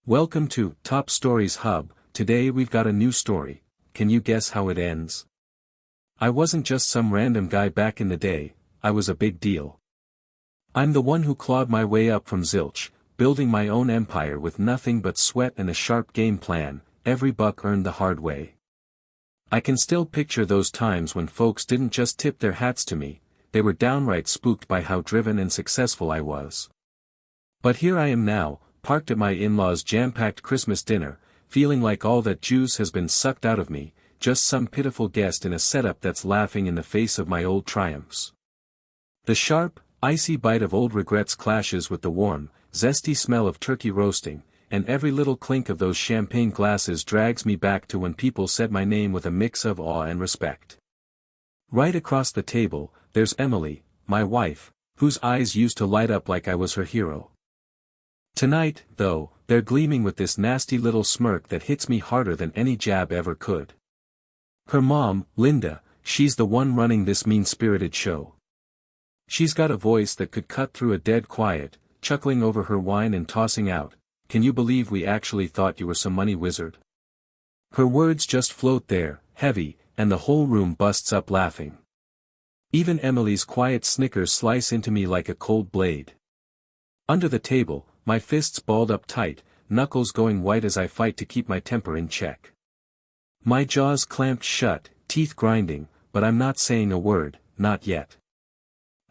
Welcome to Top Stories Hub. Today we've got a new story. Can you guess how it ends? I wasn't just some random guy back in the day, I was a big deal. I'm the one who clawed my way up from zilch, building my own empire with nothing but sweat and a sharp game plan, every buck earned the hard way. I can still picture those times when folks didn't just tip their hats to me, they were downright spooked by how driven and successful I was. But here I am now, parked at my in-laws' jam-packed Christmas dinner, feeling like all that juice has been sucked out of me, just some pitiful guest in a setup that's laughing in the face of my old triumphs. The sharp, icy bite of old regrets clashes with the warm, zesty smell of turkey roasting, and every little clink of those champagne glasses drags me back to when people said my name with a mix of awe and respect. Right across the table, there's Emily, my wife, whose eyes used to light up like I was her hero. Tonight, though, they're gleaming with this nasty little smirk that hits me harder than any jab ever could. Her mom, Linda, she's the one running this mean-spirited show. She's got a voice that could cut through a dead quiet, chuckling over her wine and tossing out, "Can you believe we actually thought you were some money wizard?" Her words just float there, heavy, and the whole room busts up laughing. Even Emily's quiet snickers slice into me like a cold blade. Under the table, my fists balled up tight, knuckles going white as I fight to keep my temper in check. My jaws clamped shut, teeth grinding, but I'm not saying a word, not yet.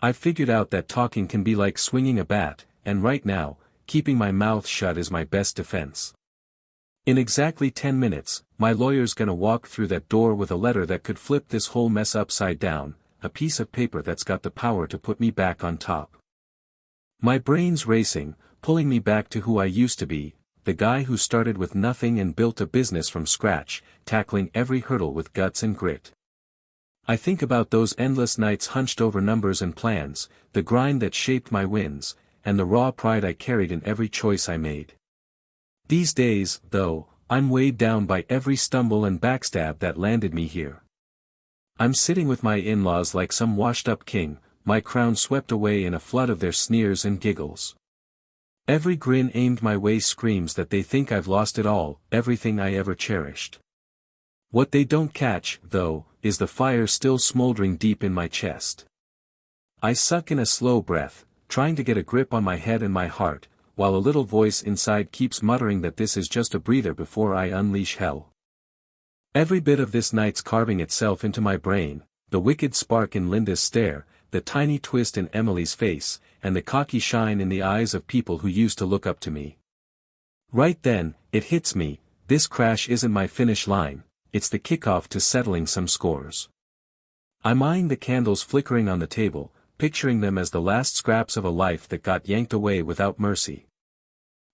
I've figured out that talking can be like swinging a bat, and right now, keeping my mouth shut is my best defense. In exactly 10 minutes, my lawyer's gonna walk through that door with a letter that could flip this whole mess upside down, a piece of paper that's got the power to put me back on top. My brain's racing, pulling me back to who I used to be, the guy who started with nothing and built a business from scratch, tackling every hurdle with guts and grit. I think about those endless nights hunched over numbers and plans, the grind that shaped my wins, and the raw pride I carried in every choice I made. These days, though, I'm weighed down by every stumble and backstab that landed me here. I'm sitting with my in-laws like some washed-up king, my crown swept away in a flood of their sneers and giggles. Every grin aimed my way screams that they think I've lost it all, everything I ever cherished. What they don't catch, though, is the fire still smoldering deep in my chest. I suck in a slow breath, trying to get a grip on my head and my heart, while a little voice inside keeps muttering that this is just a breather before I unleash hell. Every bit of this night's carving itself into my brain, the wicked spark in Linda's stare, the tiny twist in Emily's face, and the cocky shine in the eyes of people who used to look up to me. Right then, it hits me, this crash isn't my finish line, it's the kickoff to settling some scores. I'm eyeing the candles flickering on the table, picturing them as the last scraps of a life that got yanked away without mercy.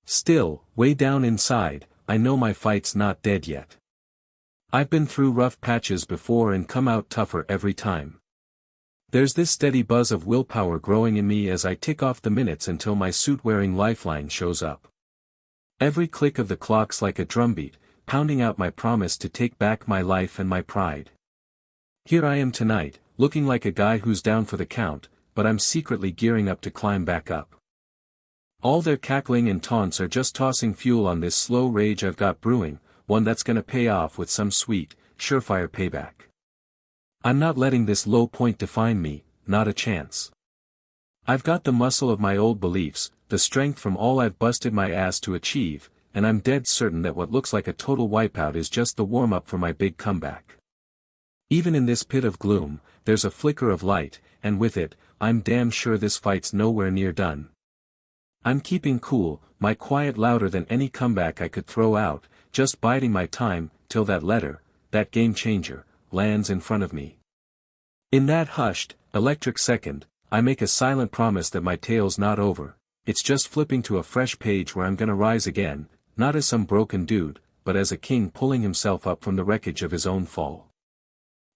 Still, way down inside, I know my fight's not dead yet. I've been through rough patches before and come out tougher every time. There's this steady buzz of willpower growing in me as I tick off the minutes until my suit-wearing lifeline shows up. Every click of the clock's like a drumbeat, pounding out my promise to take back my life and my pride. Here I am tonight, looking like a guy who's down for the count, but I'm secretly gearing up to climb back up. All their cackling and taunts are just tossing fuel on this slow rage I've got brewing, one that's gonna pay off with some sweet, surefire payback. I'm not letting this low point define me, not a chance. I've got the muscle of my old beliefs, the strength from all I've busted my ass to achieve, and I'm dead certain that what looks like a total wipeout is just the warm-up for my big comeback. Even in this pit of gloom, there's a flicker of light, and with it, I'm damn sure this fight's nowhere near done. I'm keeping cool, my quiet louder than any comeback I could throw out, just biding my time, till that letter, that game changer, lands in front of me. In that hushed, electric second, I make a silent promise that my tale's not over, it's just flipping to a fresh page where I'm gonna rise again, not as some broken dude, but as a king pulling himself up from the wreckage of his own fall.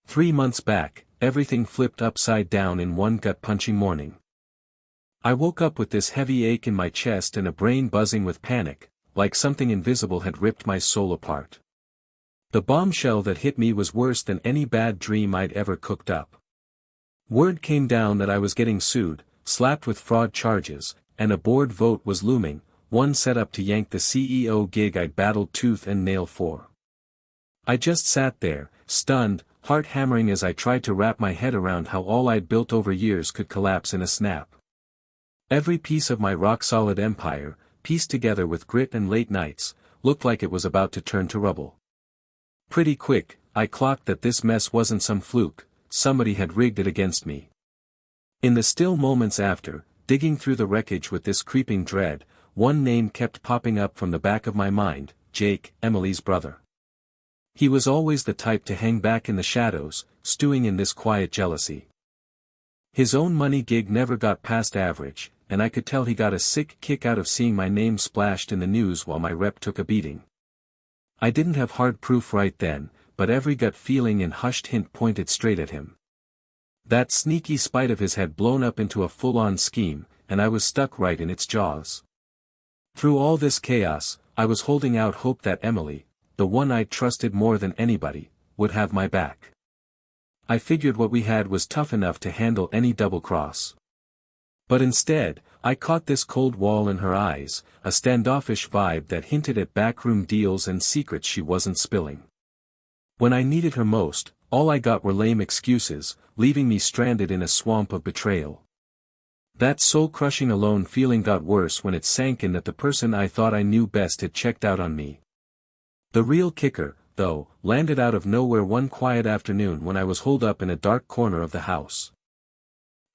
3 months back, everything flipped upside down in one gut-punching morning. I woke up with this heavy ache in my chest and a brain buzzing with panic, like something invisible had ripped my soul apart. The bombshell that hit me was worse than any bad dream I'd ever cooked up. Word came down that I was getting sued, slapped with fraud charges, and a board vote was looming, one set up to yank the CEO gig I'd battled tooth and nail for. I just sat there, stunned, heart hammering as I tried to wrap my head around how all I'd built over years could collapse in a snap. Every piece of my rock-solid empire, pieced together with grit and late nights, looked like it was about to turn to rubble. Pretty quick, I clocked that this mess wasn't some fluke, somebody had rigged it against me. In the still moments after, digging through the wreckage with this creeping dread, one name kept popping up from the back of my mind: Jake, Emily's brother. He was always the type to hang back in the shadows, stewing in this quiet jealousy. His own money gig never got past average, and I could tell he got a sick kick out of seeing my name splashed in the news while my rep took a beating. I didn't have hard proof right then, but every gut feeling and hushed hint pointed straight at him. That sneaky spite of his had blown up into a full-on scheme, and I was stuck right in its jaws. Through all this chaos, I was holding out hope that Emily, the one I'd trusted more than anybody, would have my back. I figured what we had was tough enough to handle any double-cross. But instead, I caught this cold wall in her eyes, a standoffish vibe that hinted at backroom deals and secrets she wasn't spilling. When I needed her most, all I got were lame excuses, leaving me stranded in a swamp of betrayal. That soul-crushing alone feeling got worse when it sank in that the person I thought I knew best had checked out on me. The real kicker, though, landed out of nowhere one quiet afternoon when I was holed up in a dark corner of the house.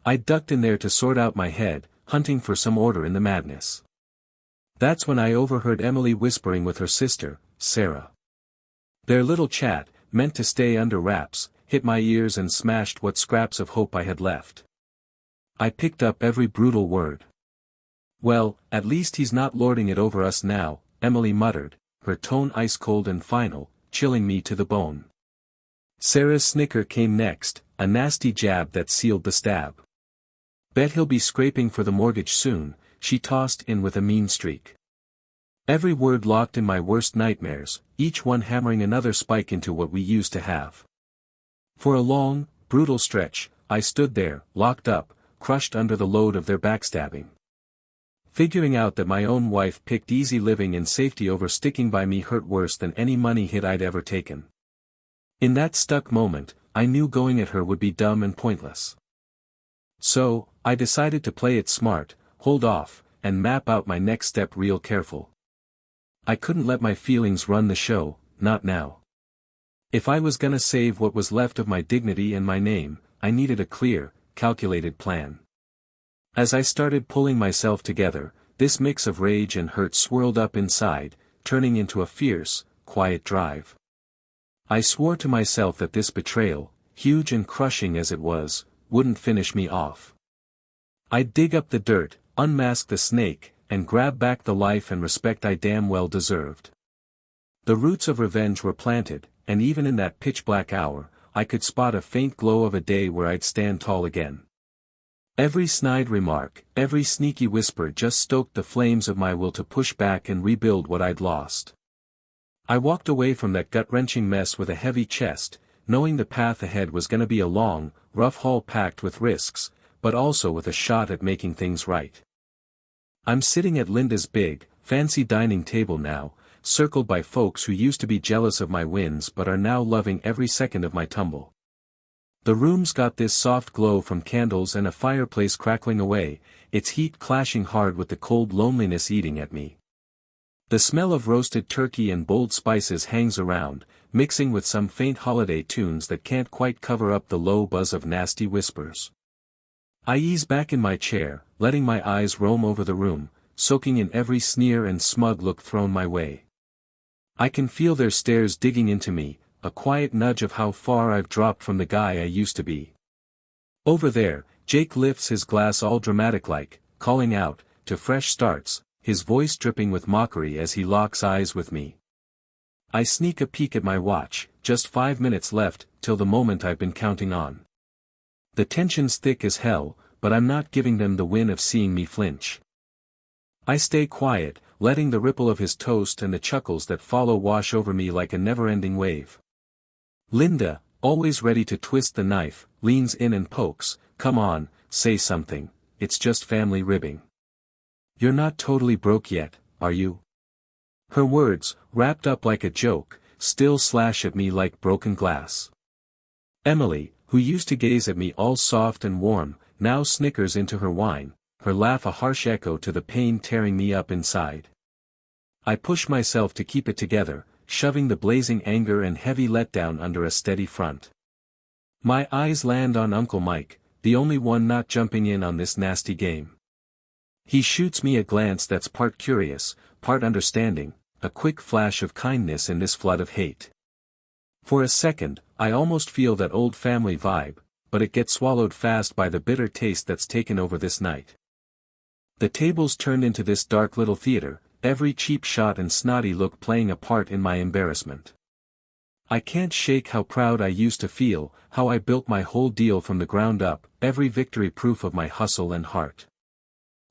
I ducked in there to sort out my head, hunting for some order in the madness. That's when I overheard Emily whispering with her sister, Sarah. Their little chat, meant to stay under wraps, hit my ears and smashed what scraps of hope I had left. I picked up every brutal word. "Well, at least he's not lording it over us now," Emily muttered, her tone ice-cold and final, chilling me to the bone. Sarah's snicker came next, a nasty jab that sealed the stab. "Bet he'll be scraping for the mortgage soon," she tossed in with a mean streak. Every word locked in my worst nightmares, each one hammering another spike into what we used to have. For a long, brutal stretch, I stood there, locked up, crushed under the load of their backstabbing. Figuring out that my own wife picked easy living and safety over sticking by me hurt worse than any money hit I'd ever taken. In that stuck moment, I knew going at her would be dumb and pointless. So, I decided to play it smart, hold off, and map out my next step real careful. I couldn't let my feelings run the show, not now. If I was gonna save what was left of my dignity and my name, I needed a clear, calculated plan. As I started pulling myself together, this mix of rage and hurt swirled up inside, turning into a fierce, quiet drive. I swore to myself that this betrayal, huge and crushing as it was, wouldn't finish me off. I'd dig up the dirt, unmask the snake, and grab back the life and respect I damn well deserved. The roots of revenge were planted, and even in that pitch-black hour, I could spot a faint glow of a day where I'd stand tall again. Every snide remark, every sneaky whisper just stoked the flames of my will to push back and rebuild what I'd lost. I walked away from that gut-wrenching mess with a heavy chest, knowing the path ahead was gonna be a long, rough haul packed with risks, but also with a shot at making things right. I'm sitting at Linda's big, fancy dining table now, circled by folks who used to be jealous of my wins but are now loving every second of my tumble. The room's got this soft glow from candles and a fireplace crackling away, its heat clashing hard with the cold loneliness eating at me. The smell of roasted turkey and bold spices hangs around, mixing with some faint holiday tunes that can't quite cover up the low buzz of nasty whispers. I ease back in my chair, letting my eyes roam over the room, soaking in every sneer and smug look thrown my way. I can feel their stares digging into me, a quiet nudge of how far I've dropped from the guy I used to be. Over there, Jake lifts his glass all dramatic-like, calling out, to fresh starts, his voice dripping with mockery as he locks eyes with me. I sneak a peek at my watch, just 5 minutes left, till the moment I've been counting on. The tension's thick as hell, but I'm not giving them the win of seeing me flinch. I stay quiet, letting the ripple of his toast and the chuckles that follow wash over me like a never-ending wave. Linda, always ready to twist the knife, leans in and pokes, "Come on, say something, it's just family ribbing. You're not totally broke yet, are you? Her words, wrapped up like a joke, still slash at me like broken glass. Emily, who used to gaze at me all soft and warm, now snickers into her wine, her laugh a harsh echo to the pain tearing me up inside. I push myself to keep it together, shoving the blazing anger and heavy letdown under a steady front. My eyes land on Uncle Mike, the only one not jumping in on this nasty game. He shoots me a glance that's part curious, part understanding, a quick flash of kindness in this flood of hate. For a second, I almost feel that old family vibe, but it gets swallowed fast by the bitter taste that's taken over this night. The tables turned into this dark little theater, every cheap shot and snotty look playing a part in my embarrassment. I can't shake how proud I used to feel, how I built my whole deal from the ground up, every victory proof of my hustle and heart.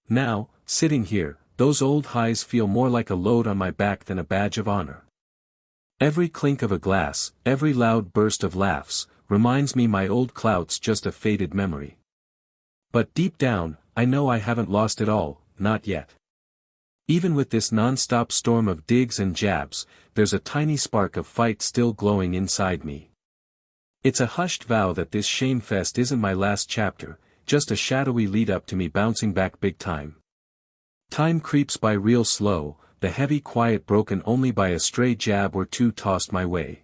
Now, sitting here, those old highs feel more like a load on my back than a badge of honor. Every clink of a glass, every loud burst of laughs, reminds me my old clout's just a faded memory. But deep down, I know I haven't lost it all, not yet. Even with this non-stop storm of digs and jabs, there's a tiny spark of fight still glowing inside me. It's a hushed vow that this shamefest isn't my last chapter, just a shadowy lead-up to me bouncing back big time. Time creeps by real slow, the heavy quiet broken only by a stray jab or two tossed my way.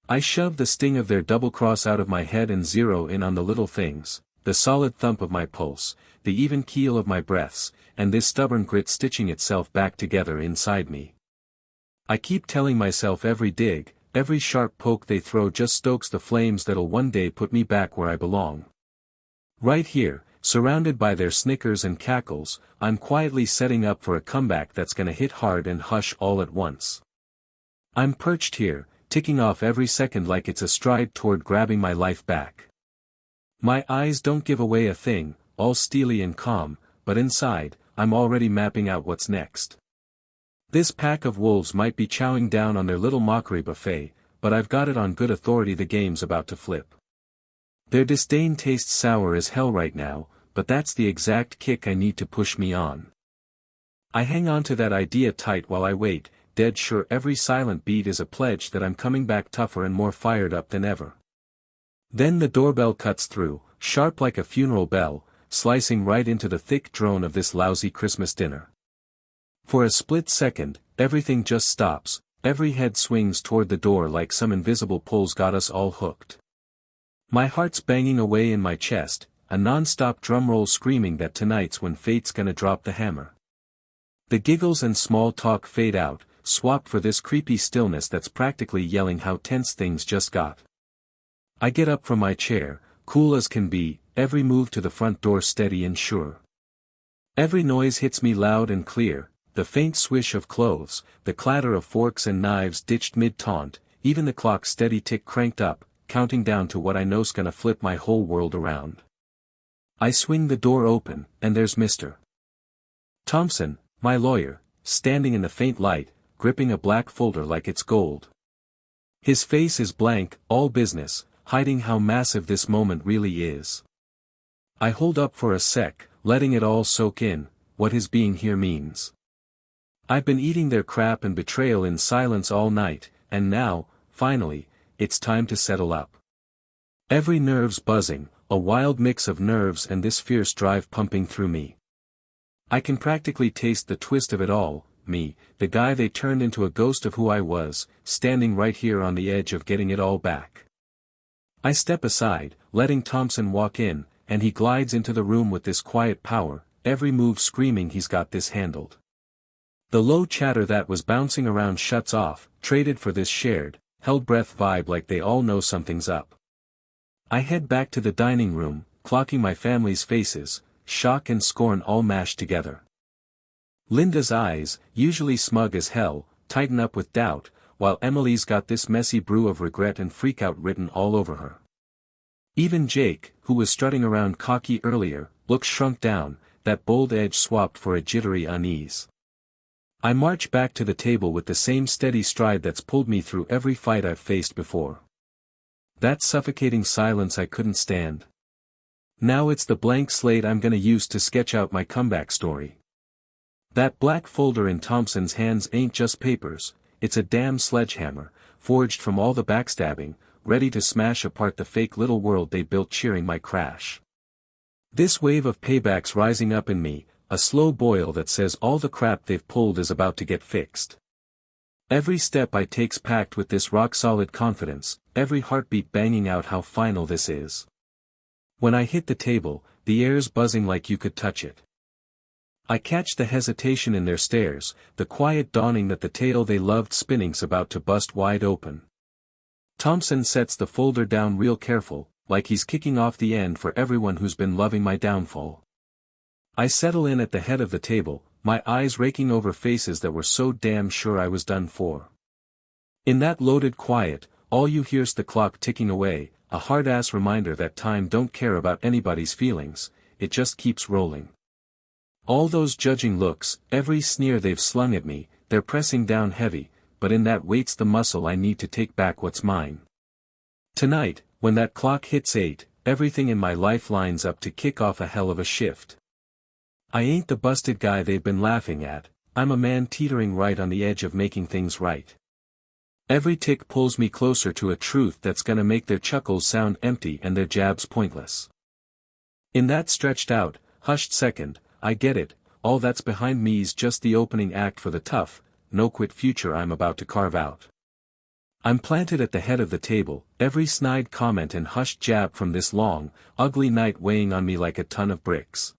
I shove the sting of their double-cross out of my head and zero in on the little things, the solid thump of my pulse, the even keel of my breaths, and this stubborn grit stitching itself back together inside me. I keep telling myself every dig, every sharp poke they throw just stokes the flames that'll one day put me back where I belong. Right here, surrounded by their snickers and cackles, I'm quietly setting up for a comeback that's gonna hit hard and hush all at once. I'm perched here, ticking off every second like it's a stride toward grabbing my life back. My eyes don't give away a thing, all steely and calm, but inside, I'm already mapping out what's next. This pack of wolves might be chowing down on their little mockery buffet, but I've got it on good authority the game's about to flip. Their disdain tastes sour as hell right now, but that's the exact kick I need to push me on. I hang on to that idea tight while I wait, dead sure every silent beat is a pledge that I'm coming back tougher and more fired up than ever. Then the doorbell cuts through, sharp like a funeral bell, slicing right into the thick drone of this lousy Christmas dinner. For a split second, everything just stops, every head swings toward the door like some invisible pull's got us all hooked. My heart's banging away in my chest, a non-stop drumroll screaming that tonight's when fate's gonna drop the hammer. The giggles and small talk fade out, swapped for this creepy stillness that's practically yelling how tense things just got. I get up from my chair, cool as can be, every move to the front door steady and sure. Every noise hits me loud and clear, the faint swish of clothes, the clatter of forks and knives ditched mid-taunt, even the clock's steady tick cranked up, counting down to what I know's gonna flip my whole world around. I swing the door open, and there's Mr. Thompson, my lawyer, standing in the faint light, gripping a black folder like it's gold. His face is blank, all business, hiding how massive this moment really is. I hold up for a sec, letting it all soak in, what his being here means. I've been eating their crap and betrayal in silence all night, and now, finally, it's time to settle up. Every nerve's buzzing, a wild mix of nerves and this fierce drive pumping through me. I can practically taste the twist of it all, me, the guy they turned into a ghost of who I was, standing right here on the edge of getting it all back. I step aside, letting Thompson walk in, and he glides into the room with this quiet power, every move screaming he's got this handled. The low chatter that was bouncing around shuts off, traded for this shared, held breath vibe like they all know something's up. I head back to the dining room, clocking my family's faces, shock and scorn all mashed together. Linda's eyes, usually smug as hell, tighten up with doubt, while Emily's got this messy brew of regret and freakout written all over her. Even Jake, who was strutting around cocky earlier, looks shrunk down, that bold edge swapped for a jittery unease. I march back to the table with the same steady stride that's pulled me through every fight I've faced before. That suffocating silence I couldn't stand. Now it's the blank slate I'm gonna use to sketch out my comeback story. That black folder in Thompson's hands ain't just papers, it's a damn sledgehammer, forged from all the backstabbing, ready to smash apart the fake little world they built cheering my crash. This wave of payback's rising up in me, a slow boil that says all the crap they've pulled is about to get fixed. Every step I take's packed with this rock-solid confidence, every heartbeat banging out how final this is. When I hit the table, the air's buzzing like you could touch it. I catch the hesitation in their stares, the quiet dawning that the tale they loved spinning's about to bust wide open. Thompson sets the folder down real careful, like he's kicking off the end for everyone who's been loving my downfall. I settle in at the head of the table, my eyes raking over faces that were so damn sure I was done for. In that loaded quiet, all you hear's the clock ticking away, a hard-ass reminder that time don't care about anybody's feelings, it just keeps rolling. All those judging looks, every sneer they've slung at me, they're pressing down heavy, but in that wait's the muscle I need to take back what's mine. Tonight, when that clock hits 8, everything in my life lines up to kick off a hell of a shift. I ain't the busted guy they've been laughing at, I'm a man teetering right on the edge of making things right. Every tick pulls me closer to a truth that's gonna make their chuckles sound empty and their jabs pointless. In that stretched out, hushed second, I get it, all that's behind me's just the opening act for the tough, no-quit future I'm about to carve out. I'm planted at the head of the table, every snide comment and hushed jab from this long, ugly night weighing on me like a ton of bricks.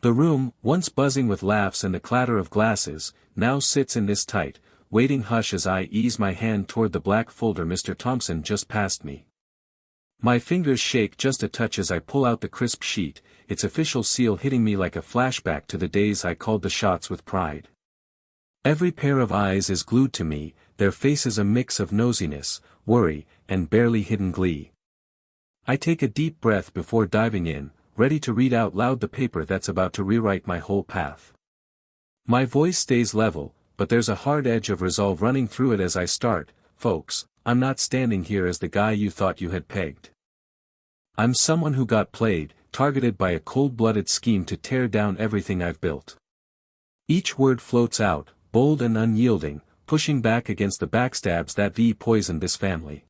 The room, once buzzing with laughs and the clatter of glasses, now sits in this tight, waiting hush as I ease my hand toward the black folder Mr. Thompson just passed me. My fingers shake just a touch as I pull out the crisp sheet, its official seal hitting me like a flashback to the days I called the shots with pride. Every pair of eyes is glued to me, their faces a mix of nosiness, worry, and barely hidden glee. I take a deep breath before diving in, ready to read out loud the paper that's about to rewrite my whole path. My voice stays level, but there's a hard edge of resolve running through it as I start. Folks, I'm not standing here as the guy you thought you had pegged. I'm someone who got played, targeted by a cold-blooded scheme to tear down everything I've built. Each word floats out, bold and unyielding, pushing back against the backstabs that poisoned this family.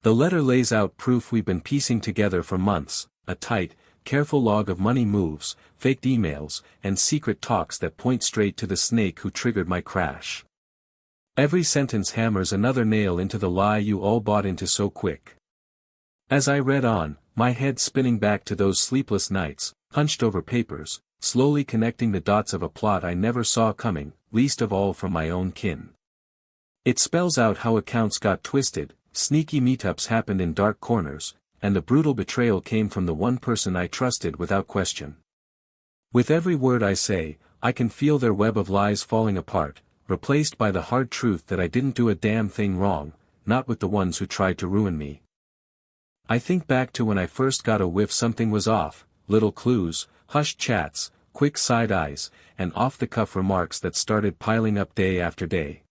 The letter lays out proof we've been piecing together for months, a tight, careful log of money moves, faked emails, and secret talks that point straight to the snake who triggered my crash. Every sentence hammers another nail into the lie you all bought into so quick. As I read on, my head spinning back to those sleepless nights, hunched over papers, slowly connecting the dots of a plot I never saw coming, least of all from my own kin. It spells out how accounts got twisted, sneaky meetups happened in dark corners, and the brutal betrayal came from the one person I trusted without question. With every word I say, I can feel their web of lies falling apart, replaced by the hard truth that I didn't do a damn thing wrong, not with the ones who tried to ruin me. I think back to when I first got a whiff something was off, little clues, hushed chats, quick side eyes, and off-the-cuff remarks that started piling up day after day.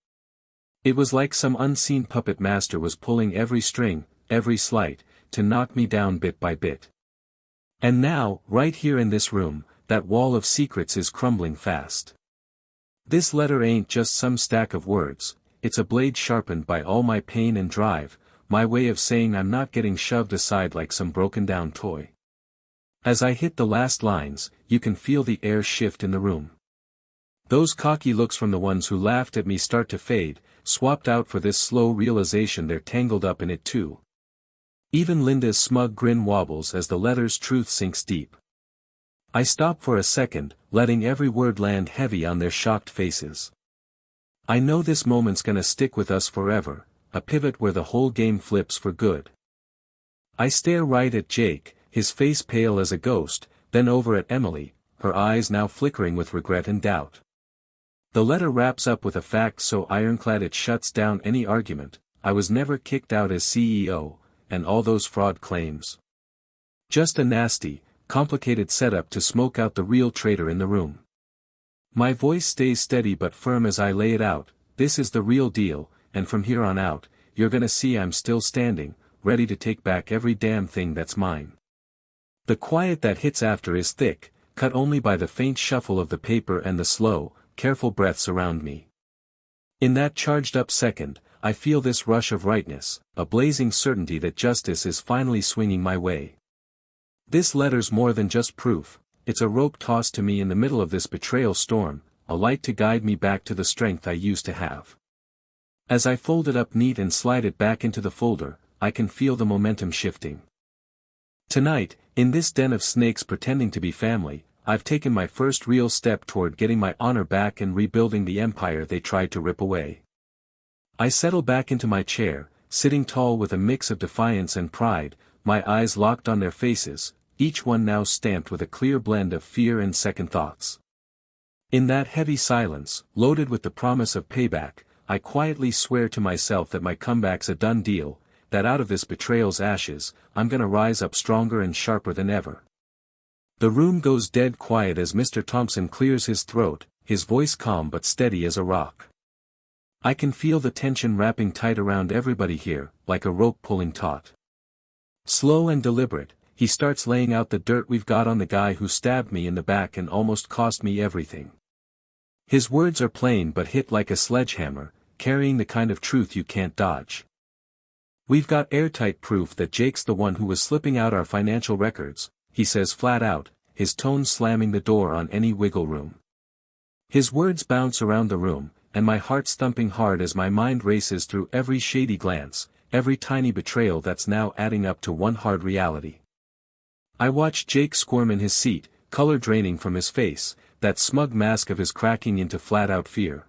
It was like some unseen puppet master was pulling every string, every slight, to knock me down bit by bit. And now, right here in this room, that wall of secrets is crumbling fast. This letter ain't just some stack of words, it's a blade sharpened by all my pain and drive, my way of saying I'm not getting shoved aside like some broken-down toy. As I hit the last lines, you can feel the air shift in the room. Those cocky looks from the ones who laughed at me start to fade, swapped out for this slow realization they're tangled up in it too. Even Linda's smug grin wobbles as the letter's truth sinks deep. I stop for a second, letting every word land heavy on their shocked faces. I know this moment's gonna stick with us forever, a pivot where the whole game flips for good. I stare right at Jake, his face pale as a ghost, then over at Emily, her eyes now flickering with regret and doubt. The letter wraps up with a fact so ironclad it shuts down any argument: I was never kicked out as CEO, and all those fraud claims. Just a nasty, complicated setup to smoke out the real traitor in the room. My voice stays steady but firm as I lay it out: this is the real deal, and from here on out, you're gonna see I'm still standing, ready to take back every damn thing that's mine. The quiet that hits after is thick, cut only by the faint shuffle of the paper and the slow, careful breaths around me. In that charged-up second, I feel this rush of rightness, a blazing certainty that justice is finally swinging my way. This letter's more than just proof, it's a rope tossed to me in the middle of this betrayal storm, a light to guide me back to the strength I used to have. As I fold it up neat and slide it back into the folder, I can feel the momentum shifting. Tonight, in this den of snakes pretending to be family, I've taken my first real step toward getting my honor back and rebuilding the empire they tried to rip away. I settle back into my chair, sitting tall with a mix of defiance and pride, my eyes locked on their faces, each one now stamped with a clear blend of fear and second thoughts. In that heavy silence, loaded with the promise of payback, I quietly swear to myself that my comeback's a done deal, that out of this betrayal's ashes, I'm gonna rise up stronger and sharper than ever. The room goes dead quiet as Mr. Thompson clears his throat, his voice calm but steady as a rock. I can feel the tension wrapping tight around everybody here, like a rope pulling taut. Slow and deliberate, he starts laying out the dirt we've got on the guy who stabbed me in the back and almost cost me everything. His words are plain but hit like a sledgehammer, carrying the kind of truth you can't dodge. We've got airtight proof that Jake's the one who was slipping out our financial records, he says flat out, his tone slamming the door on any wiggle room. His words bounce around the room, and my heart's thumping hard as my mind races through every shady glance, every tiny betrayal that's now adding up to one hard reality. I watch Jake squirm in his seat, color draining from his face, that smug mask of his cracking into flat-out fear.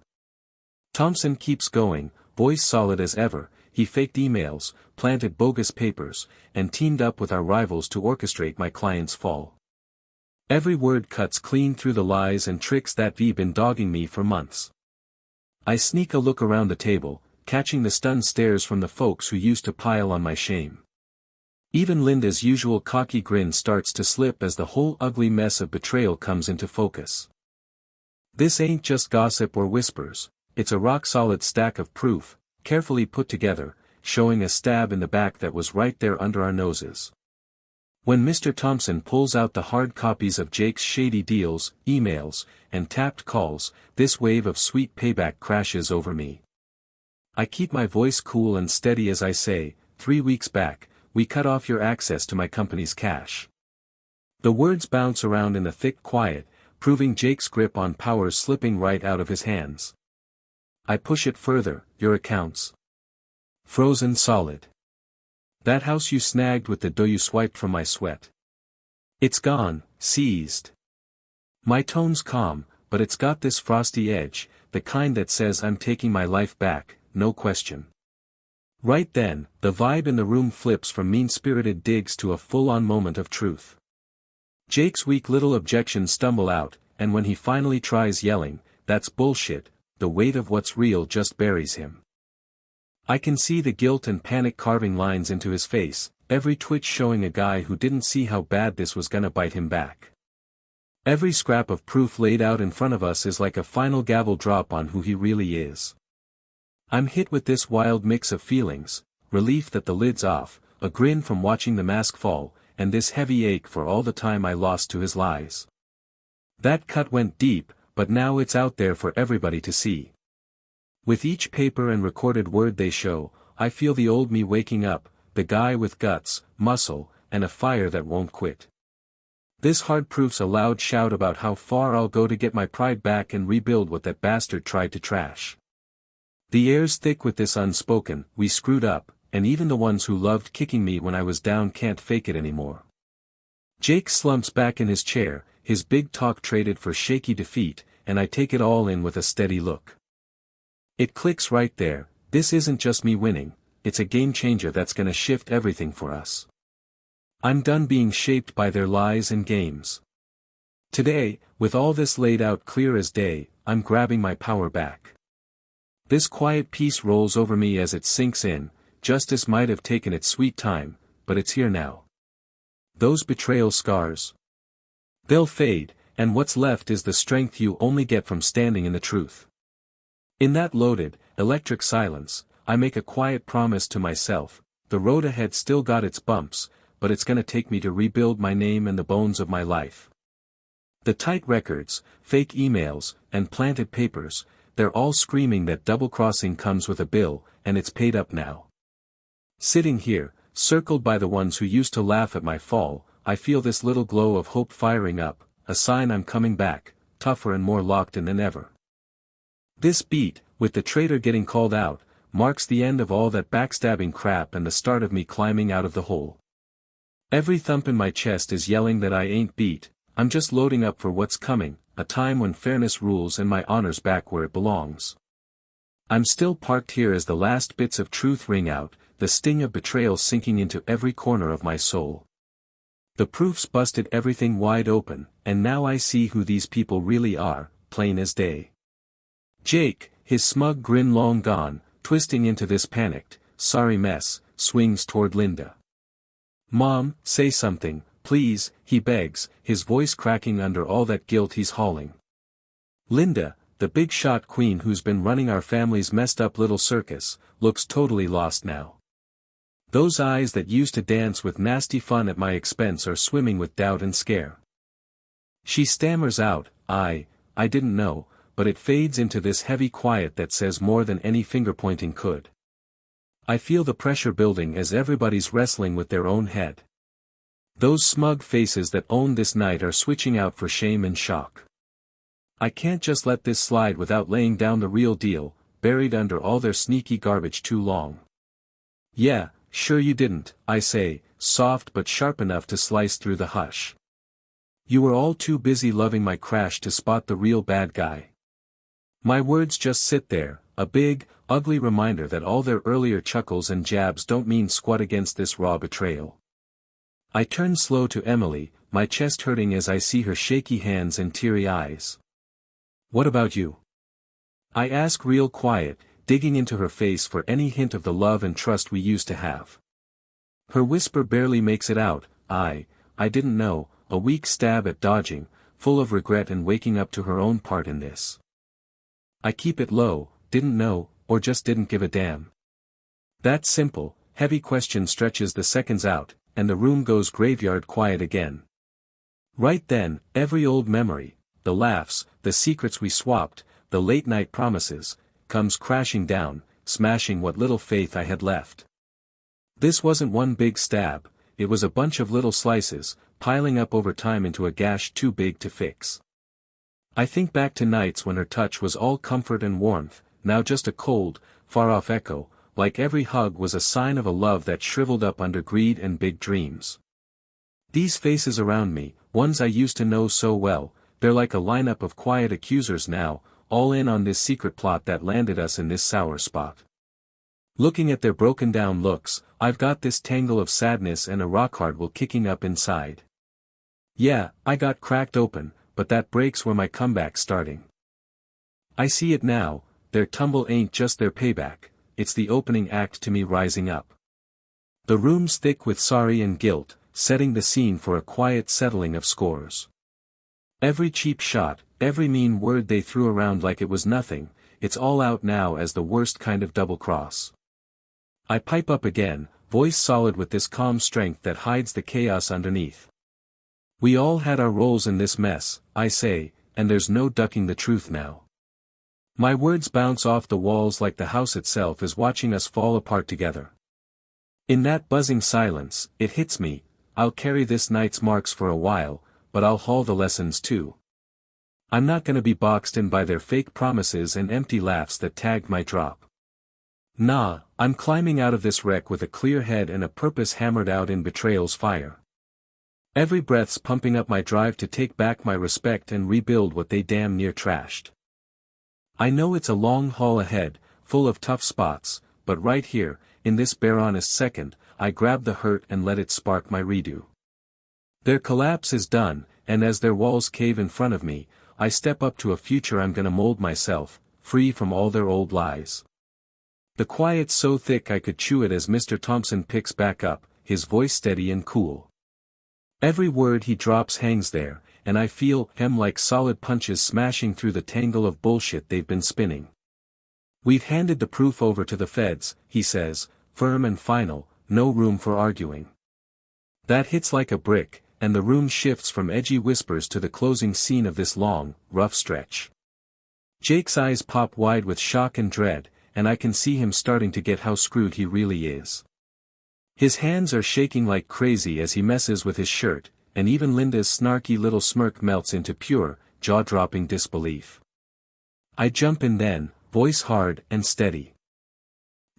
Thompson keeps going, voice solid as ever. He faked emails, planted bogus papers, and teamed up with our rivals to orchestrate my client's fall. Every word cuts clean through the lies and tricks that've been dogging me for months. I sneak a look around the table, catching the stunned stares from the folks who used to pile on my shame. Even Linda's usual cocky grin starts to slip as the whole ugly mess of betrayal comes into focus. This ain't just gossip or whispers, it's a rock-solid stack of proof, carefully put together, showing a stab in the back that was right there under our noses. When Mr. Thompson pulls out the hard copies of Jake's shady deals, emails, and tapped calls, this wave of sweet payback crashes over me. I keep my voice cool and steady as I say, 3 weeks back, we cut off your access to my company's cash. The words bounce around in the thick quiet, proving Jake's grip on power's slipping right out of his hands. I push it further, your accounts. Frozen solid. That house you snagged with the dough you swiped from my sweat. It's gone, seized. My tone's calm, but it's got this frosty edge, the kind that says I'm taking my life back, no question. Right then, the vibe in the room flips from mean-spirited digs to a full-on moment of truth. Jake's weak little objections stumble out, and when he finally tries yelling, "That's bullshit," the weight of what's real just buries him. I can see the guilt and panic carving lines into his face, every twitch showing a guy who didn't see how bad this was gonna bite him back. Every scrap of proof laid out in front of us is like a final gavel drop on who he really is. I'm hit with this wild mix of feelings, relief that the lid's off, a grin from watching the mask fall, and this heavy ache for all the time I lost to his lies. That cut went deep, but now it's out there for everybody to see. With each paper and recorded word they show, I feel the old me waking up, the guy with guts, muscle, and a fire that won't quit. This hard proof's a loud shout about how far I'll go to get my pride back and rebuild what that bastard tried to trash. The air's thick with this unspoken, we screwed up, and even the ones who loved kicking me when I was down can't fake it anymore. Jake slumps back in his chair, his big talk traded for shaky defeat, and I take it all in with a steady look. It clicks right there, this isn't just me winning, it's a game changer that's gonna shift everything for us. I'm done being shaped by their lies and games. Today, with all this laid out clear as day, I'm grabbing my power back. This quiet peace rolls over me as it sinks in, justice might have taken its sweet time, but it's here now. Those betrayal scars. They'll fade, and what's left is the strength you only get from standing in the truth. In that loaded, electric silence, I make a quiet promise to myself, the road ahead still got its bumps, but it's gonna take me to rebuild my name and the bones of my life. The tight records, fake emails, and planted papers, they're all screaming that double-crossing comes with a bill, and it's paid up now. Sitting here, circled by the ones who used to laugh at my fall, I feel this little glow of hope firing up, a sign I'm coming back, tougher and more locked in than ever. This beat, with the traitor getting called out, marks the end of all that backstabbing crap and the start of me climbing out of the hole. Every thump in my chest is yelling that I ain't beat, I'm just loading up for what's coming, a time when fairness rules and my honor's back where it belongs. I'm still parked here as the last bits of truth ring out, the sting of betrayal sinking into every corner of my soul. The proofs busted everything wide open, and now I see who these people really are, plain as day. Jake, his smug grin long gone, twisting into this panicked, sorry mess, swings toward Linda. "Mom, say something, please," he begs, his voice cracking under all that guilt he's hauling. Linda, the big shot queen who's been running our family's messed up little circus, looks totally lost now. Those eyes that used to dance with nasty fun at my expense are swimming with doubt and scare. She stammers out, I didn't know," but it fades into this heavy quiet that says more than any finger-pointing could. I feel the pressure building as everybody's wrestling with their own head. Those smug faces that own this night are switching out for shame and shock. I can't just let this slide without laying down the real deal, buried under all their sneaky garbage too long. "Yeah, sure you didn't," I say, soft but sharp enough to slice through the hush. "You were all too busy loving my crash to spot the real bad guy." My words just sit there, a big, ugly reminder that all their earlier chuckles and jabs don't mean squat against this raw betrayal. I turn slow to Emily, my chest hurting as I see her shaky hands and teary eyes. "What about you?" I ask real quiet, digging into her face for any hint of the love and trust we used to have. Her whisper barely makes it out, I didn't know," a weak stab at dodging, full of regret and waking up to her own part in this. I keep it low, didn't know, or just didn't give a damn. That simple, heavy question stretches the seconds out, and the room goes graveyard quiet again. Right then, every old memory, the laughs, the secrets we swapped, the late-night promises, comes crashing down, smashing what little faith I had left. This wasn't one big stab, it was a bunch of little slices, piling up over time into a gash too big to fix. I think back to nights when her touch was all comfort and warmth, now just a cold, far-off echo, like every hug was a sign of a love that shriveled up under greed and big dreams. These faces around me, ones I used to know so well, they're like a lineup of quiet accusers now, all in on this secret plot that landed us in this sour spot. Looking at their broken down looks, I've got this tangle of sadness and a rock-hard will kicking up inside. Yeah, I got cracked open, but that breaks where my comeback's starting. I see it now, their tumble ain't just their payback, it's the opening act to me rising up. The room's thick with sorry and guilt, setting the scene for a quiet settling of scores. Every cheap shot, every mean word they threw around like it was nothing, it's all out now as the worst kind of double-cross. I pipe up again, voice solid with this calm strength that hides the chaos underneath. "We all had our roles in this mess," I say, "and there's no ducking the truth now." My words bounce off the walls like the house itself is watching us fall apart together. In that buzzing silence, it hits me, I'll carry this night's marks for a while, but I'll haul the lessons too. I'm not gonna be boxed in by their fake promises and empty laughs that tagged my drop. Nah, I'm climbing out of this wreck with a clear head and a purpose hammered out in betrayal's fire. Every breath's pumping up my drive to take back my respect and rebuild what they damn near trashed. I know it's a long haul ahead, full of tough spots, but right here, in this bare honest second, I grab the hurt and let it spark my redo. Their collapse is done, and as their walls cave in front of me, I step up to a future I'm gonna mold myself, free from all their old lies. The quiet's so thick I could chew it as Mr. Thompson picks back up, his voice steady and cool. Every word he drops hangs there, and I feel him like solid punches smashing through the tangle of bullshit they've been spinning. "We've handed the proof over to the feds," he says, firm and final, no room for arguing. That hits like a brick, and the room shifts from edgy whispers to the closing scene of this long, rough stretch. Jake's eyes pop wide with shock and dread, and I can see him starting to get how screwed he really is. His hands are shaking like crazy as he messes with his shirt, and even Linda's snarky little smirk melts into pure, jaw-dropping disbelief. I jump in then, voice hard and steady.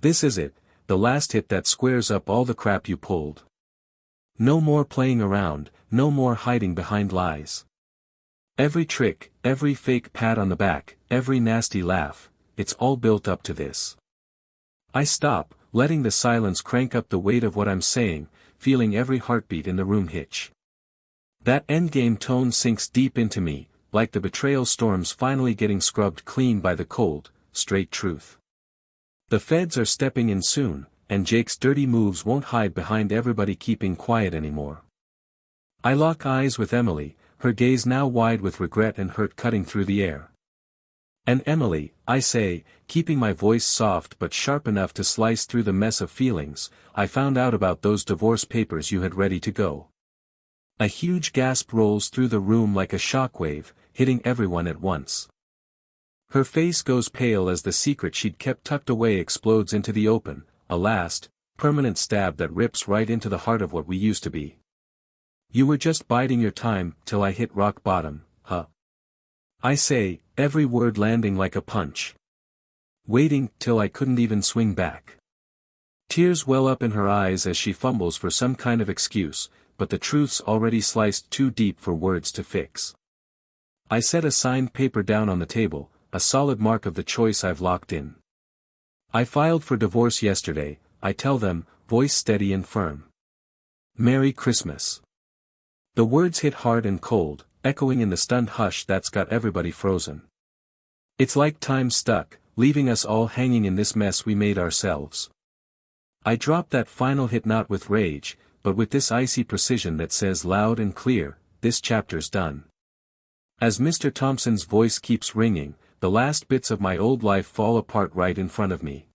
This is it, the last hit that squares up all the crap you pulled. No more playing around, no more hiding behind lies. Every trick, every fake pat on the back, every nasty laugh, it's all built up to this. I stop, letting the silence crank up the weight of what I'm saying, feeling every heartbeat in the room hitch. That endgame tone sinks deep into me, like the betrayal storms finally getting scrubbed clean by the cold, straight truth. The feds are stepping in soon, and Jake's dirty moves won't hide behind everybody keeping quiet anymore. I lock eyes with Emily, her gaze now wide with regret and hurt cutting through the air. And Emily, I say, keeping my voice soft but sharp enough to slice through the mess of feelings, I found out about those divorce papers you had ready to go. A huge gasp rolls through the room like a shockwave, hitting everyone at once. Her face goes pale as the secret she'd kept tucked away explodes into the open, a last, permanent stab that rips right into the heart of what we used to be. You were just biding your time, till I hit rock bottom, huh? I say, every word landing like a punch. Waiting, till I couldn't even swing back. Tears well up in her eyes as she fumbles for some kind of excuse, but the truth's already sliced too deep for words to fix. I set a signed paper down on the table, a solid mark of the choice I've locked in. I filed for divorce yesterday, I tell them, voice steady and firm. Merry Christmas. The words hit hard and cold, echoing in the stunned hush that's got everybody frozen. It's like time stuck, leaving us all hanging in this mess we made ourselves. I drop that final hit not with rage, but with this icy precision that says loud and clear, this chapter's done. As Mr. Thompson's voice keeps ringing, the last bits of my old life fall apart right in front of me.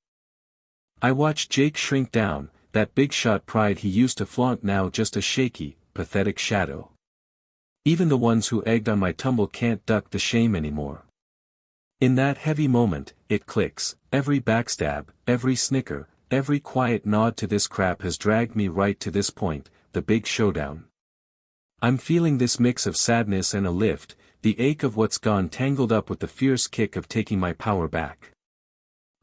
I watch Jake shrink down, that big shot pride he used to flaunt now just a shaky, pathetic shadow. Even the ones who egged on my tumble can't duck the shame anymore. In that heavy moment, it clicks, every backstab, every snicker, every quiet nod to this crap has dragged me right to this point, the big showdown. I'm feeling this mix of sadness and a lift, the ache of what's gone tangled up with the fierce kick of taking my power back.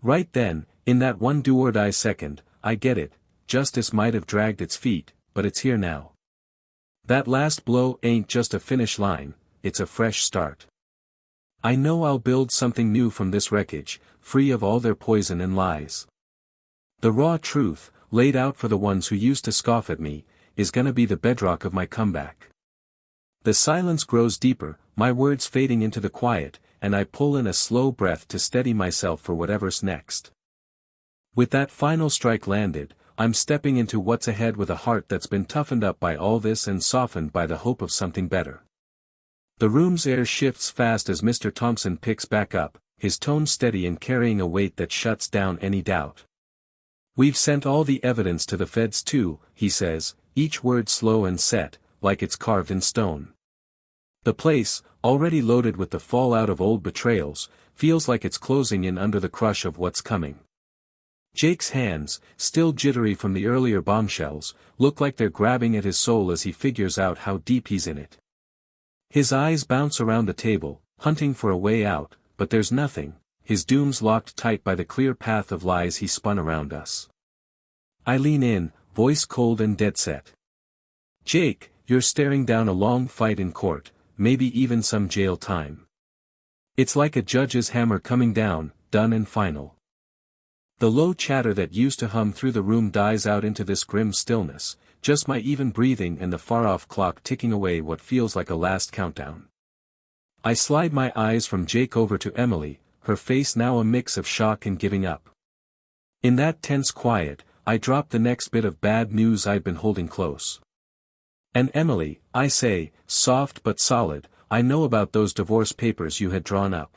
Right then, in that one do-or-die second, I get it, justice might have dragged its feet, but it's here now. That last blow ain't just a finish line, it's a fresh start. I know I'll build something new from this wreckage, free of all their poison and lies. The raw truth, laid out for the ones who used to scoff at me, is gonna be the bedrock of my comeback. The silence grows deeper, my words fading into the quiet, and I pull in a slow breath to steady myself for whatever's next. With that final strike landed, I'm stepping into what's ahead with a heart that's been toughened up by all this and softened by the hope of something better. The room's air shifts fast as Mr. Thompson picks back up, his tone steady and carrying a weight that shuts down any doubt. We've sent all the evidence to the feds too, he says, each word slow and set, like it's carved in stone. The place, already loaded with the fallout of old betrayals, feels like it's closing in under the crush of what's coming. Jake's hands, still jittery from the earlier bombshells, look like they're grabbing at his soul as he figures out how deep he's in it. His eyes bounce around the table, hunting for a way out, but there's nothing, his doom's locked tight by the clear path of lies he spun around us. I lean in, voice cold and dead set. Jake, you're staring down a long fight in court, maybe even some jail time. It's like a judge's hammer coming down, done and final. The low chatter that used to hum through the room dies out into this grim stillness, just my even breathing and the far-off clock ticking away what feels like a last countdown. I slide my eyes from Jake over to Emily, her face now a mix of shock and giving up. In that tense quiet, I drop the next bit of bad news I'd been holding close. And Emily, I say, soft but solid, I know about those divorce papers you had drawn up.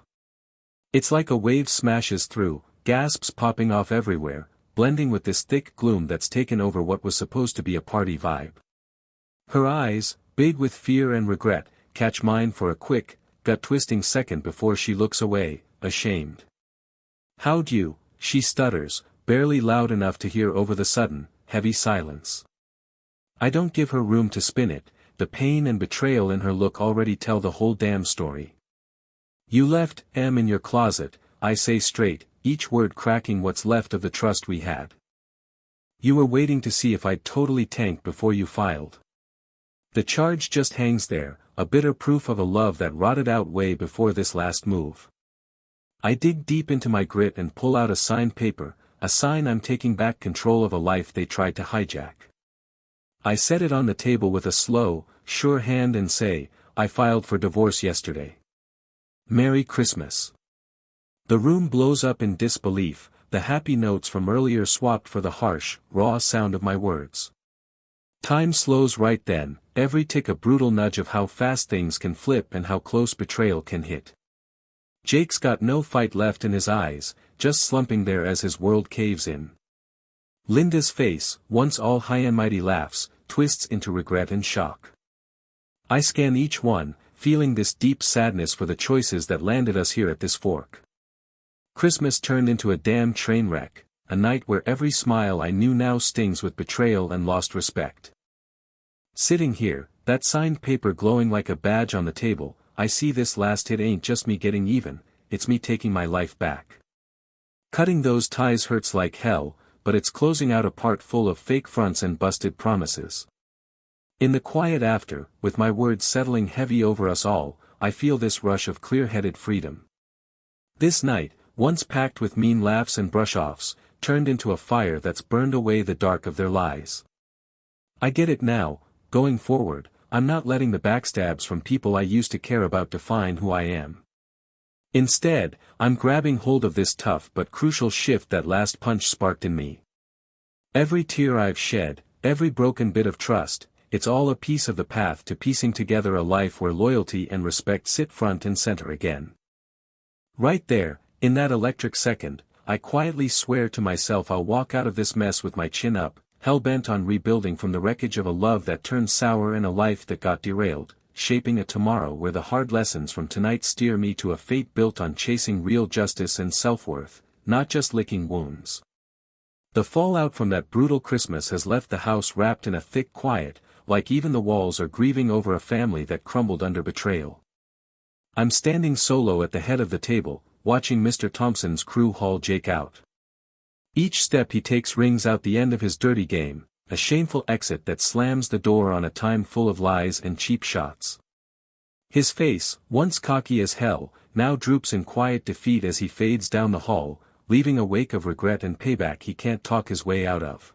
It's like a wave smashes through, gasps popping off everywhere, blending with this thick gloom that's taken over what was supposed to be a party vibe. Her eyes, big with fear and regret, catch mine for a quick, gut-twisting second before she looks away, ashamed. "How'd you," she stutters, barely loud enough to hear over the sudden, heavy silence. I don't give her room to spin it, the pain and betrayal in her look already tell the whole damn story. "You left M in your closet," I say straight, each word cracking what's left of the trust we had. "You were waiting to see if I'd totally tanked before you filed." The charge just hangs there, a bitter proof of a love that rotted out way before this last move. I dig deep into my grit and pull out a signed paper, a sign I'm taking back control of a life they tried to hijack. I set it on the table with a slow, sure hand and say, "I filed for divorce yesterday. Merry Christmas." The room blows up in disbelief, the happy notes from earlier swapped for the harsh, raw sound of my words. Time slows right then, every tick a brutal nudge of how fast things can flip and how close betrayal can hit. Jake's got no fight left in his eyes, just slumping there as his world caves in. Linda's face, once all high and mighty laughs, twists into regret and shock. I scan each one, feeling this deep sadness for the choices that landed us here at this fork. Christmas turned into a damn train wreck, a night where every smile I knew now stings with betrayal and lost respect. Sitting here, that signed paper glowing like a badge on the table, I see this last hit ain't just me getting even, it's me taking my life back. Cutting those ties hurts like hell, but it's closing out a part full of fake fronts and busted promises. In the quiet after, with my words settling heavy over us all, I feel this rush of clear-headed freedom. This night, once packed with mean laughs and brush-offs, turned into a fire that's burned away the dark of their lies. I get it now, going forward, I'm not letting the backstabs from people I used to care about define who I am. Instead, I'm grabbing hold of this tough but crucial shift that last punch sparked in me. Every tear I've shed, every broken bit of trust, it's all a piece of the path to piecing together a life where loyalty and respect sit front and center again. Right there, in that electric second, I quietly swear to myself I'll walk out of this mess with my chin up, hell-bent on rebuilding from the wreckage of a love that turned sour and a life that got derailed, shaping a tomorrow where the hard lessons from tonight steer me to a fate built on chasing real justice and self-worth, not just licking wounds. The fallout from that brutal Christmas has left the house wrapped in a thick quiet, like even the walls are grieving over a family that crumbled under betrayal. I'm standing solo at the head of the table, watching Mr. Thompson's crew haul Jake out. Each step he takes rings out the end of his dirty game, a shameful exit that slams the door on a time full of lies and cheap shots. His face, once cocky as hell, now droops in quiet defeat as he fades down the hall, leaving a wake of regret and payback he can't talk his way out of.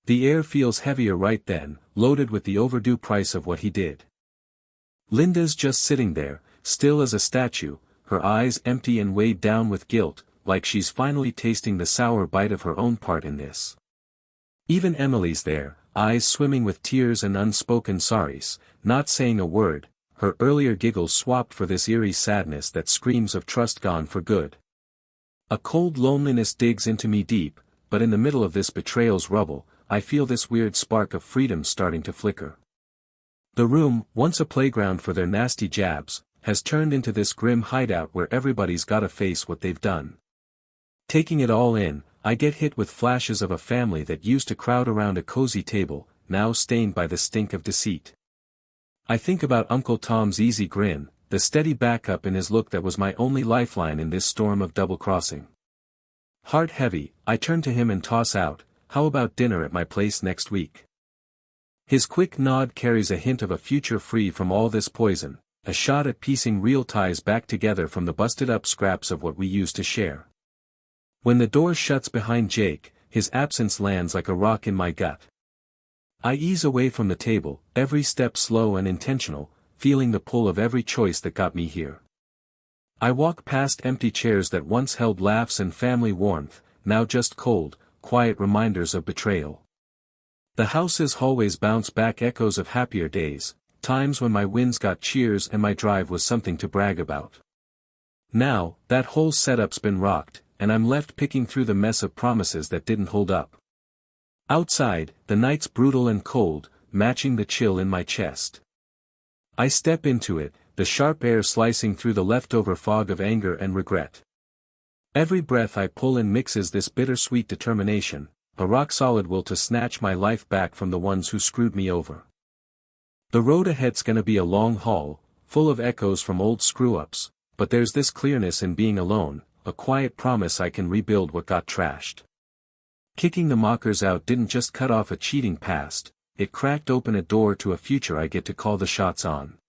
The air feels heavier right then, loaded with the overdue price of what he did. Linda's just sitting there, still as a statue, her eyes empty and weighed down with guilt, like she's finally tasting the sour bite of her own part in this. Even Emily's there, eyes swimming with tears and unspoken sorries, not saying a word, her earlier giggles swapped for this eerie sadness that screams of trust gone for good. A cold loneliness digs into me deep, but in the middle of this betrayal's rubble, I feel this weird spark of freedom starting to flicker. The room, once a playground for their nasty jabs, has turned into this grim hideout where everybody's gotta face what they've done. Taking it all in, I get hit with flashes of a family that used to crowd around a cozy table, now stained by the stink of deceit. I think about Uncle Tom's easy grin, the steady backup in his look that was my only lifeline in this storm of double-crossing. Heart heavy, I turn to him and toss out, "How about dinner at my place next week?" His quick nod carries a hint of a future free from all this poison, a shot at piecing real ties back together from the busted-up scraps of what we used to share. When the door shuts behind Jake, his absence lands like a rock in my gut. I ease away from the table, every step slow and intentional, feeling the pull of every choice that got me here. I walk past empty chairs that once held laughs and family warmth, now just cold, quiet reminders of betrayal. The house's hallways bounce back echoes of happier days, times when my wins got cheers and my drive was something to brag about. Now, that whole setup's been rocked, and I'm left picking through the mess of promises that didn't hold up. Outside, the night's brutal and cold, matching the chill in my chest. I step into it, the sharp air slicing through the leftover fog of anger and regret. Every breath I pull in mixes this bittersweet determination, a rock-solid will to snatch my life back from the ones who screwed me over. The road ahead's gonna be a long haul, full of echoes from old screw-ups, but there's this clearness in being alone, a quiet promise I can rebuild what got trashed. Kicking the mockers out didn't just cut off a cheating past, it cracked open a door to a future I get to call the shots on.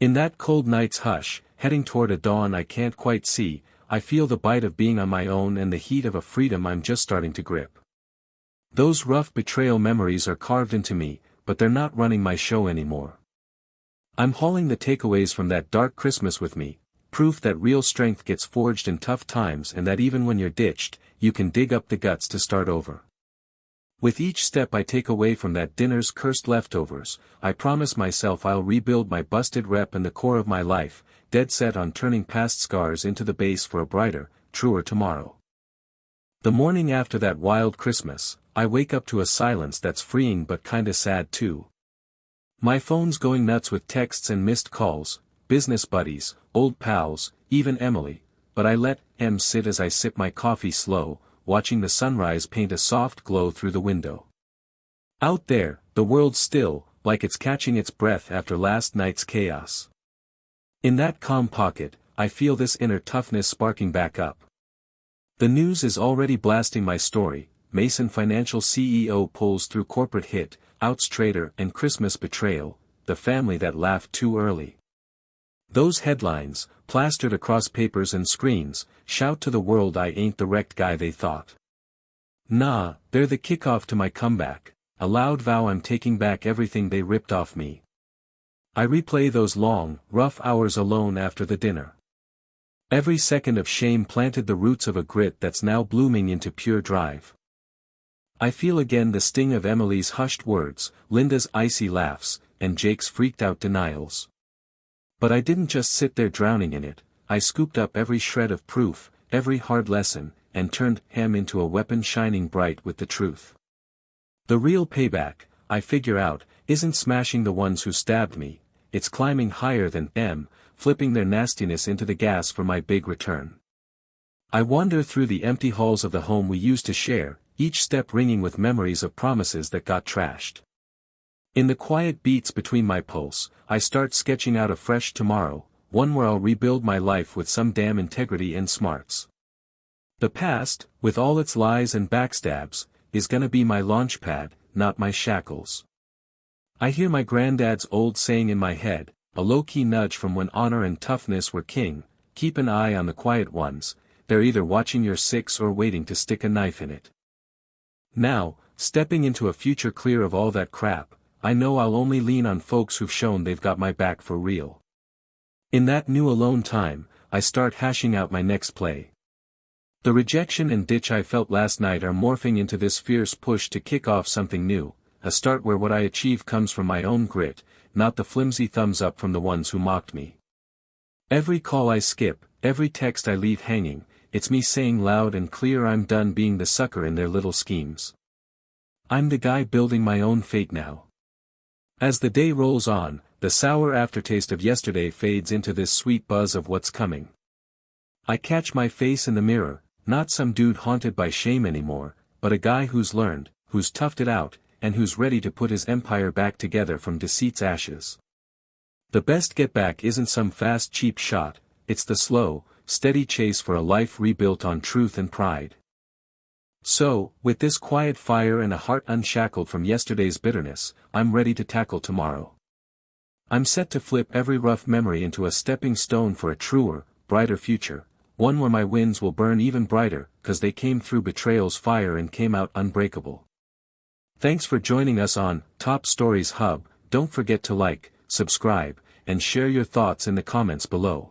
In that cold night's hush, heading toward a dawn I can't quite see, I feel the bite of being on my own and the heat of a freedom I'm just starting to grip. Those rough betrayal memories are carved into me, but they're not running my show anymore. I'm hauling the takeaways from that dark Christmas with me, proof that real strength gets forged in tough times and that even when you're ditched, you can dig up the guts to start over. With each step I take away from that dinner's cursed leftovers, I promise myself I'll rebuild my busted rep and the core of my life, dead set on turning past scars into the base for a brighter, truer tomorrow. The morning after that wild Christmas, I wake up to a silence that's freeing but kinda sad too. My phone's going nuts with texts and missed calls, business buddies, old pals, even Emily, but I let M sit as I sip my coffee slow, watching the sunrise paint a soft glow through the window. Out there, the world's still, like it's catching its breath after last night's chaos. In that calm pocket, I feel this inner toughness sparking back up. The news is already blasting my story. Mason Financial CEO pulls through corporate hit, outs trader and Christmas betrayal, the family that laughed too early. Those headlines, plastered across papers and screens, shout to the world I ain't the wrecked guy they thought. Nah, they're the kickoff to my comeback, a loud vow I'm taking back everything they ripped off me. I replay those long, rough hours alone after the dinner. Every second of shame planted the roots of a grit that's now blooming into pure drive. I feel again the sting of Emily's hushed words, Linda's icy laughs, and Jake's freaked-out denials. But I didn't just sit there drowning in it, I scooped up every shred of proof, every hard lesson, and turned him into a weapon shining bright with the truth. The real payback, I figure out, isn't smashing the ones who stabbed me, it's climbing higher than them, flipping their nastiness into the gas for my big return. I wander through the empty halls of the home we used to share, each step ringing with memories of promises that got trashed. In the quiet beats between my pulse, I start sketching out a fresh tomorrow, one where I'll rebuild my life with some damn integrity and smarts. The past, with all its lies and backstabs, is gonna be my launch pad, not my shackles. I hear my granddad's old saying in my head, a low-key nudge from when honor and toughness were king, keep an eye on the quiet ones, they're either watching your six or waiting to stick a knife in it. Now, stepping into a future clear of all that crap, I know I'll only lean on folks who've shown they've got my back for real. In that new alone time, I start hashing out my next play. The rejection and ditch I felt last night are morphing into this fierce push to kick off something new, a start where what I achieve comes from my own grit, not the flimsy thumbs up from the ones who mocked me. Every call I skip, every text I leave hanging, it's me saying loud and clear I'm done being the sucker in their little schemes. I'm the guy building my own fate now. As the day rolls on, the sour aftertaste of yesterday fades into this sweet buzz of what's coming. I catch my face in the mirror, not some dude haunted by shame anymore, but a guy who's learned, who's toughed it out, and who's ready to put his empire back together from deceit's ashes. The best get back isn't some fast cheap shot, it's the slow, steady chase for a life rebuilt on truth and pride. So, with this quiet fire and a heart unshackled from yesterday's bitterness, I'm ready to tackle tomorrow. I'm set to flip every rough memory into a stepping stone for a truer, brighter future, one where my wins will burn even brighter, 'cause they came through betrayal's fire and came out unbreakable. Thanks for joining us on Top Stories Hub. Don't forget to like, subscribe, and share your thoughts in the comments below.